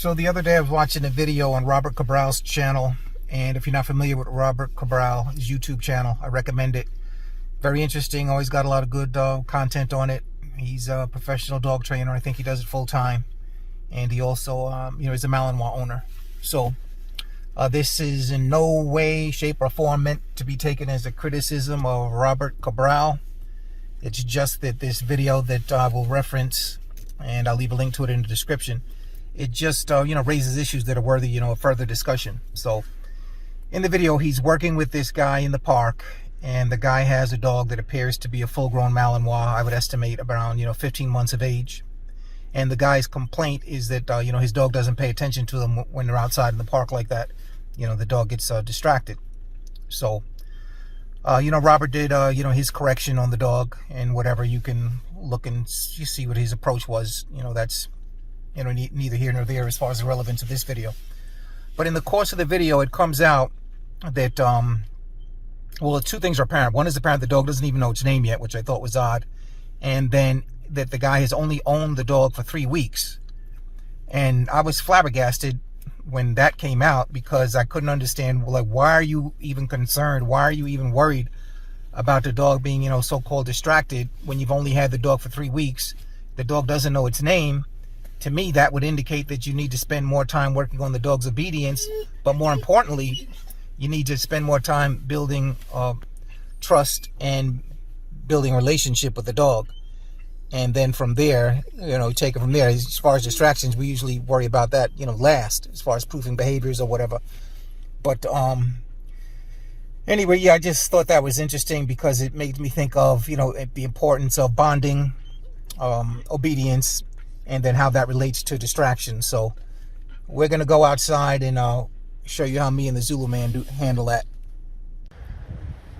So the other day I was watching a video on Robert Cabral's channel, and if you're not familiar with Robert Cabral's YouTube channel, I recommend it. Very interesting, always got a lot of good content on it. He's a professional dog trainer. I think he does it full time, and he also he's a Malinois owner. So this is in no way, shape, or form meant to be taken as a criticism of Robert Cabral. It's just that this video that I will reference, and I'll leave a link to it in the description, it just raises issues that are worthy of further discussion. So in the video, he's working with this guy in the park, and the guy has a dog that appears to be a full-grown Malinois. I would estimate around 15 months of age. And the guy's complaint is that his dog doesn't pay attention to them when they're outside in the park like that. The dog gets distracted. So Robert did his correction on the dog, and whatever, you can look and you see what his approach was. That's neither here nor there as far as the relevance of this video. But in the course of the video, it comes out that two things are apparent. One is apparent the dog doesn't even know its name yet, which I thought was odd, and then that the guy has only owned the dog for 3 weeks. And I was flabbergasted when that came out, because I couldn't understand, why are you even concerned? Why are you even worried about the dog being so-called distracted when you've only had the dog for 3 weeks? The dog doesn't know its name. To me, that would indicate that you need to spend more time working on the dog's obedience, but more importantly, you need to spend more time building trust and building a relationship with the dog. And then from there, take it from there. As far as distractions, we usually worry about that, last, as far as proofing behaviors or whatever. But anyway, yeah, I just thought that was interesting, because it made me think of, the importance of bonding, obedience, and then how that relates to distraction. So we're going to go outside and show you how me and the Zulu man handle that.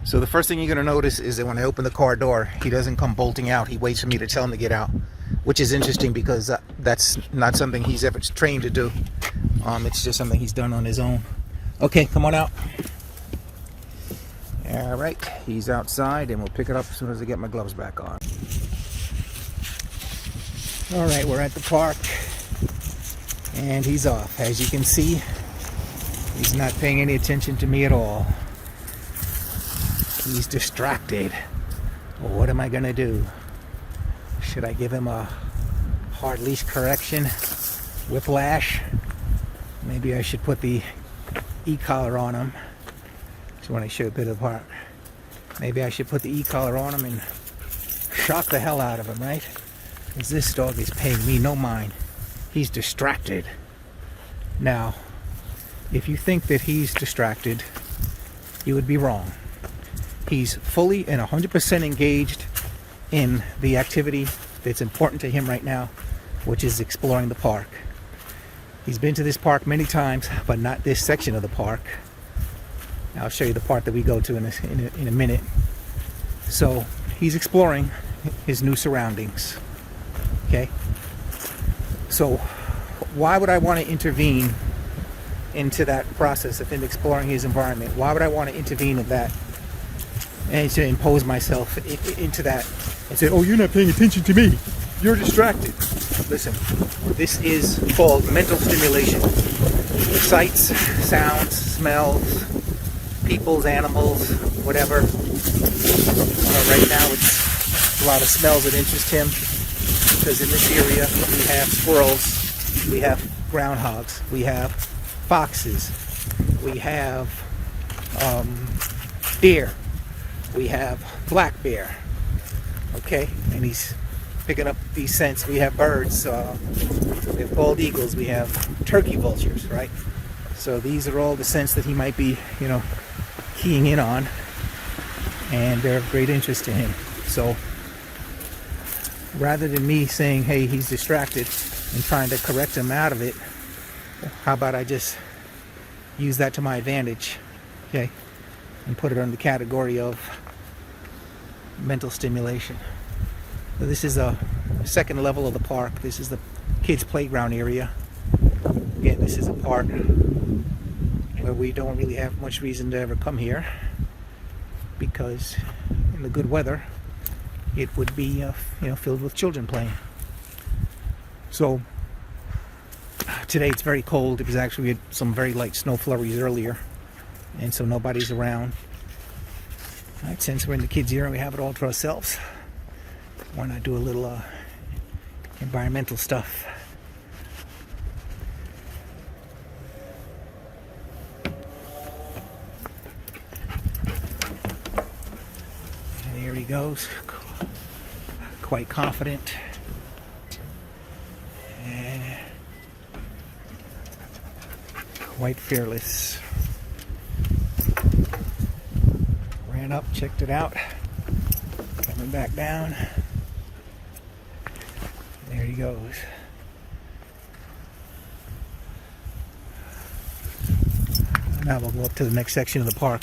So the first thing you're going to notice is that when I open the car door, he doesn't come bolting out. He waits for me to tell him to get out, which is interesting, because that's not something he's ever trained to do. It's just something he's done on his own. Okay, come on out. All right, he's outside, and we'll pick it up as soon as I get my gloves back on. All right, we're at the park, and he's off. As you can see, he's not paying any attention to me at all. He's distracted. Well, what am I gonna do? Should I give him a hard leash correction, whiplash? Maybe I should put the e-collar on him. Just want to show a bit of part. Maybe I should put the e-collar on him and shock the hell out of him, right? Because this dog is paying me no mind. He's distracted. Now, if you think that he's distracted, you would be wrong. He's fully and 100% engaged in the activity that's important to him right now, which is exploring the park. He's been to this park many times, but not this section of the park. I'll show you the part that we go to in a minute. So he's exploring his new surroundings. Okay? So why would I want to intervene into that process of him exploring his environment? Why would I want to intervene in that and to impose myself into that and say, oh, you're not paying attention to me, you're distracted? Listen, this is called mental stimulation. Sights, sounds, smells, people's, animals, whatever. Right now it's a lot of smells that interest him, because in this area we have squirrels, we have groundhogs, we have foxes, we have deer, we have black bear. Okay, and he's picking up these scents. We have birds, we have bald eagles, we have turkey vultures, right? So these are all the scents that he might be keying in on, and they're of great interest to him. So rather than me saying, hey, he's distracted, and trying to correct him out of it, how about I just use that to my advantage, okay, and put it under the category of mental stimulation. So this is a second level of the park. This is the kids' playground area. Again, this is a park where we don't really have much reason to ever come here, because in the good weather it would be filled with children playing. So Today it's very cold. It was actually, we had some very light snow flurries earlier, and so nobody's around. Alright, since we're in the kids' era and we have it all to ourselves, why not do a little environmental stuff? And here he goes, quite confident. And quite fearless. Ran up, checked it out, coming back down. There he goes. Now we'll go up to the next section of the park.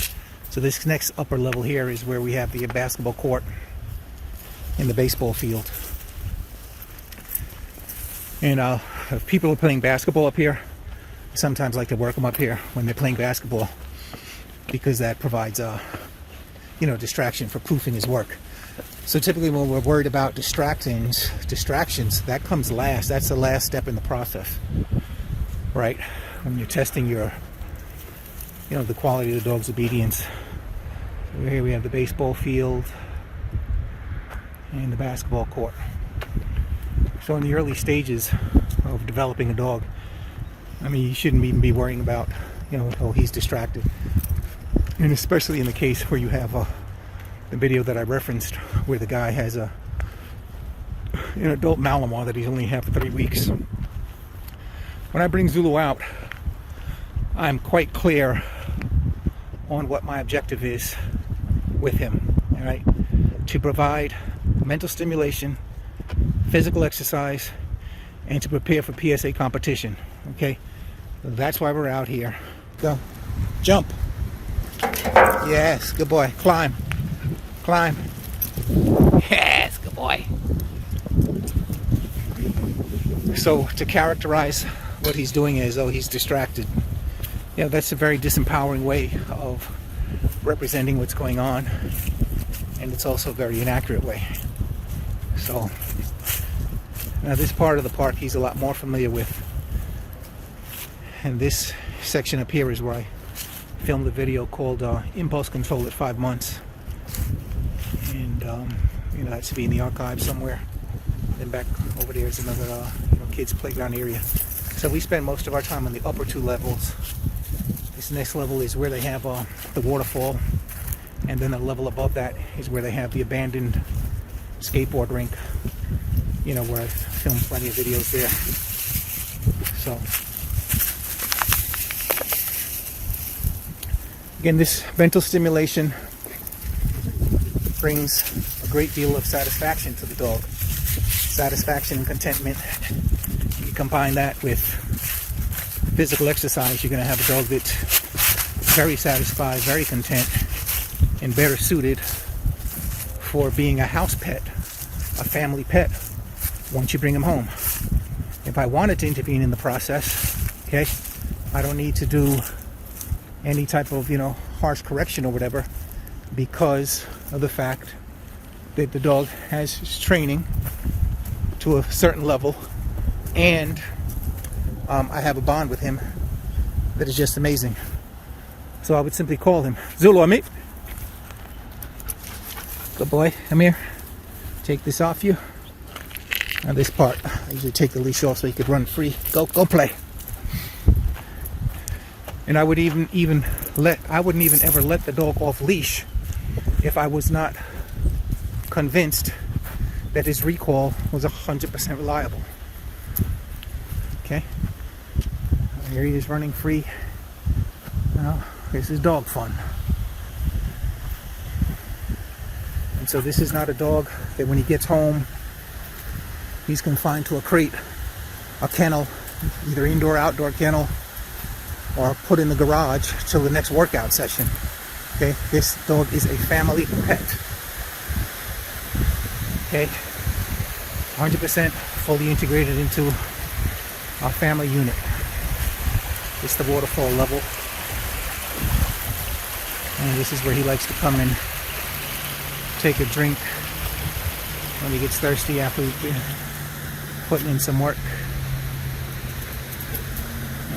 So this next upper level here is where we have the basketball court and the baseball field. And if people are playing basketball up here, I sometimes like to work them up here when they're playing basketball, because that provides distraction for Proof in his work. So typically when we're worried about distractions, that comes last. That's the last step in the process, right? When you're testing your, the quality of the dog's obedience. So here we have the baseball field and the basketball court. So in the early stages of developing a dog, I mean, you shouldn't even be worrying about, oh, he's distracted. And especially in the case where you have the video that I referenced, where the guy has an adult Malamar that he's only had for 3 weeks. When I bring Zulu out, I'm quite clear on what my objective is with him. All right, to provide mental stimulation, physical exercise, and to prepare for PSA competition. Okay, so that's why we're out here. Go, jump. Yes, good boy. Climb. Climb. Yes, good boy. So to characterize what he's doing as though he's distracted, that's a very disempowering way of representing what's going on, and it's also a very inaccurate way. So now this part of the park he's a lot more familiar with, and this section up here is where I filmed a video called Impulse Control at 5 months, and that should be in the archive somewhere. Then back over there is another kids playground area. So we spend most of our time on the upper 2 levels. This next level is where they have the waterfall, and then the level above that is where they have the abandoned skateboard rink, where I've filmed plenty of videos there. So again, this mental stimulation brings a great deal of satisfaction to the dog. Satisfaction and contentment. You combine that with physical exercise, you're going to have a dog that's very satisfied, very content, and better suited for being a house pet, a family pet, once you bring him home. If I wanted to intervene in the process, okay, I don't need to do any type of, harsh correction or whatever, because of the fact that the dog has training to a certain level, and I have a bond with him that is just amazing. So I would simply call him, Zulu, Amit. Good boy, come here. Take this off you. Now this part, I usually take the leash off so he could run free. Go play. And I would I wouldn't even ever let the dog off leash if I was not convinced that his recall was 100% reliable. Okay. Here he is running free. Now, this is dog fun. And so this is not a dog that when he gets home, he's confined to a crate, a kennel, either indoor or outdoor kennel, or put in the garage till the next workout session. Okay, this dog is a family pet. Okay, 100% fully integrated into our family unit. This is the waterfall level, and this is where he likes to come and take a drink when he gets thirsty after we've been putting in some work.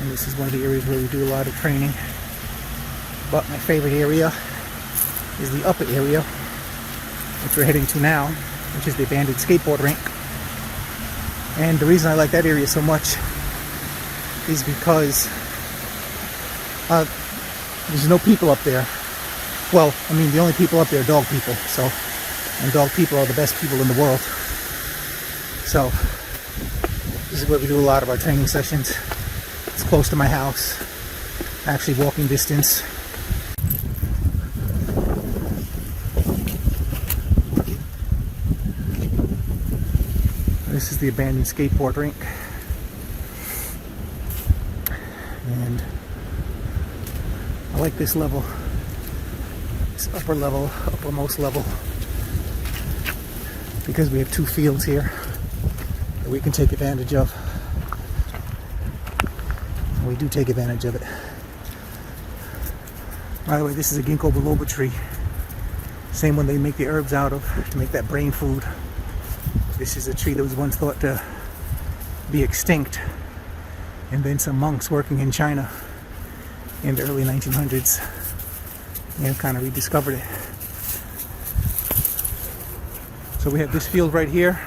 And this is one of the areas where we do a lot of training. But my favorite area is the upper area, which we're heading to now, which is the abandoned skateboard rink. And the reason I like that area so much is because there's no people up there. Well, I mean, the only people up there are dog people. So, and dog people are the best people in the world. So, this is where we do a lot of our training sessions. It's close to my house, actually walking distance. This is the abandoned skateboard rink. And I like this level, this uppermost level, because we have two fields here that we can take advantage of. And we do take advantage of it. By the way, this is a ginkgo biloba tree. Same one they make the herbs out of to make that brain food. This is a tree that was once thought to be extinct, and then some monks working in China in the early 1900s and kind of rediscovered it. So we have this field right here,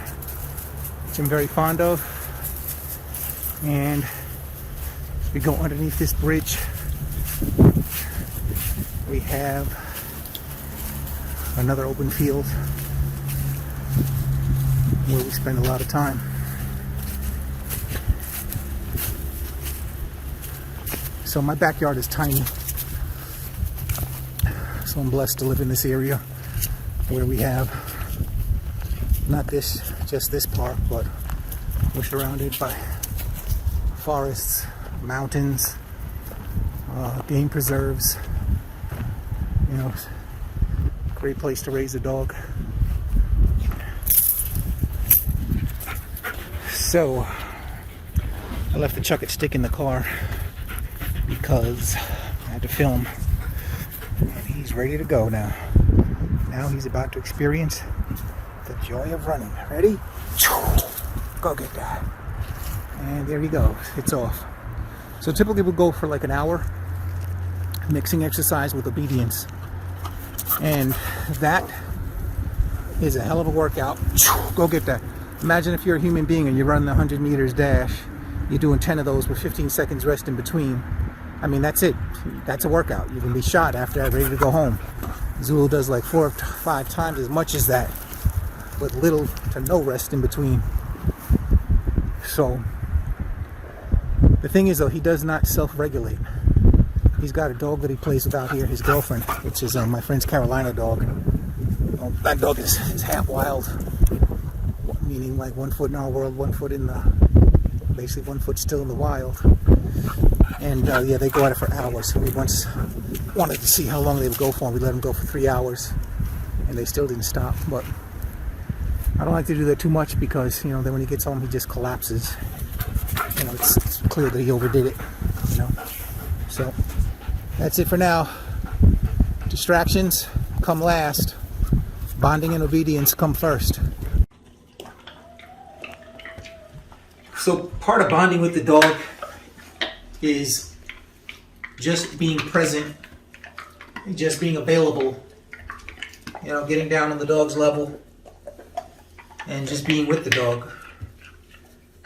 which I'm very fond of, and we go underneath this bridge. We have another open field where we spend a lot of time. So my backyard is tiny, so I'm blessed to live in this area where we have not just this park, but we're surrounded by forests, mountains, game preserves. You know, great place to raise a dog. So I left the Chuck It stick in the car because I had to film, and he's ready to go now. Now he's about to experience the joy of running. Ready? Go get that. And there he goes. It's off. So typically we'll go for like an hour, mixing exercise with obedience. And that is a hell of a workout. Go get that. Imagine if you're a human being and you're running the 100 meters dash. You're doing 10 of those with 15 seconds rest in between. I mean, that's it. That's a workout. You can be shot after that, ready to go home. Zulu does like 4 or 5 times as much as that, with little to no rest in between. So the thing is, though, he does not self-regulate. He's got a dog that he plays with out here, his girlfriend, which is my friend's Carolina dog. That dog is half wild, meaning like 1 foot in our world, 1 foot in the, basically 1 foot still in the wild. And yeah, they go at it for hours. We once wanted to see how long they would go for, and we let them go for 3 hours, and they still didn't stop. But I don't like to do that too much because, you know, then when he gets home, he just collapses. You know, it's clear that he overdid it, you know. So that's it for now. Distractions come last. Bonding and obedience come first. So part of bonding with the dog is just being present, just being available, you know, getting down on the dog's level and just being with the dog.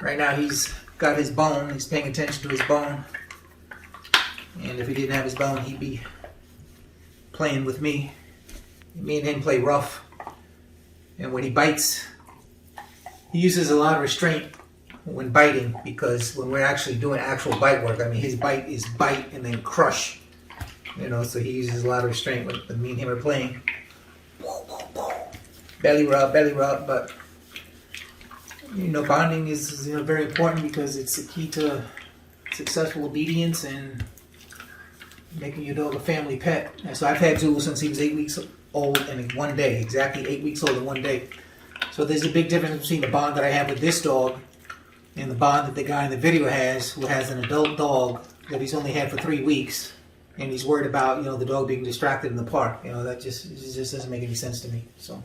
Right now he's got his bone, he's paying attention to his bone, and if he didn't have his bone, he'd be playing with me. Me and him play rough, and when he bites, he uses a lot of restraint when biting, because when we're actually doing actual bite work, I mean, his bite is bite and then crush, you know, so he uses a lot of restraint when me and him are playing. Belly rub, but, you know, bonding is, you know, very important because it's the key to successful obedience and making your dog a family pet. And so I've had Zulu since he was 8 weeks old and 1 day, exactly 8 weeks old and 1 day. So there's a big difference between the bond that I have with this dog and the bond that the guy in the video has, who has an adult dog that he's only had for 3 weeks, and he's worried about, you know, the dog being distracted in the park. You know, that just doesn't make any sense to me. So